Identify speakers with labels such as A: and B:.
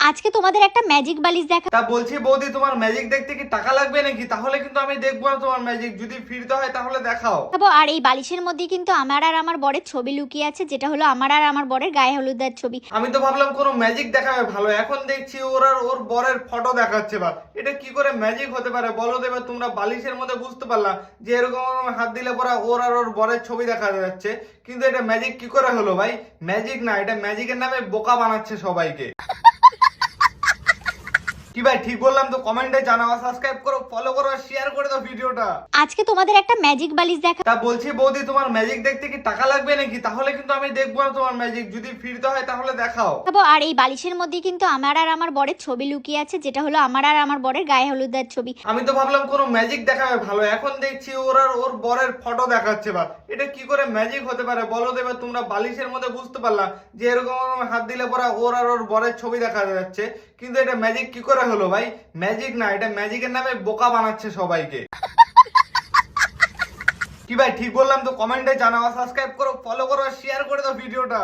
A: আজকে তোমাদের একটা ম্যাজিক বালিশ দেখা।
B: তা বলছি বৌদি, তোমার ম্যাজিক দেখতে কি টাকা লাগবে নাকি? তাহলে কিন্তু আমি দেখবো না তোমার ম্যাজিক। যদি ফ্রিতে হয় তাহলে দেখাও।
A: দেখাবো। আর এই বালিশের মধ্যে কিন্তু আমার আর আমার বরের ছবি লুকিয়ে আছে, যেটা হলো আমার আর আমার বরের গায়ে হলুদের ছবি।
B: আমি তো ভাবলাম কোনো ম্যাজিক দেখাবে ভালো, এখন দেখছি ওর আর ওর বরের ফটো দেখাচ্ছে। বা এটা কি করে ম্যাজিক হতে পারে বলো দেবে? তোমরা বালিশের মধ্যে বুঝতে পারলাম যে এরকম হাত দিলে পরে ওর আর ওর বরের ছবি দেখা যাচ্ছে, কিন্তু এটা ম্যাজিক কি করে হলো ভাই? ম্যাজিক না, এটা ম্যাজিকের নামে বোকা বানাচ্ছে সবাইকে। কি ভাই, ঠিক বললাম তো? কমেন্টে জানাও, সাবস্ক্রাইব করো, ফলো করো, শেয়ার করে দাও ভিডিওটা।
A: আজকে তোমাদের একটা ম্যাজিক বালিশ দেখা।
B: তা বলছি বৌদি, তোমার ম্যাজিক দেখতে কি টাকা লাগবে নাকি? তাহলে কিন্তু আমি দেখবো না তোমার ম্যাজিক। যদি ফ্রিতে হয় তাহলে দেখাও।
A: দেখাবো। আর এই বালিশের মধ্যে কিন্তু আমার আর আমার বরের ছবি লুকিয়ে আছে, যেটা হলো আমার আর আমার বরের গায়ে হলুদের ছবি।
B: আমি তো ভাবলাম কোনো ম্যাজিক দেখাবে ভালো, এখন দেখছি ওর আর ওর বরের ফটো দেখাচ্ছে। বা এটা কি করে ম্যাজিক হতে পারে বলো দেবে? তোমরা বালিশের মধ্যে বুঝতে পারলাম যে এরকম হাত দিলে পরে ওর আর ওর বরের ছবি দেখা যাচ্ছে, কিন্তু এটা ম্যাজিক কি করে হলো ভাই? ম্যাজিক না, এটা ম্যাজিকের নামে বোকা বানাচ্ছে সবাইকে। কি ভাই, ঠিক বললাম তো? কমেন্টে জানাও, সাবস্ক্রাইব করো, ফলো করো, শেয়ার করে দাও ভিডিওটা।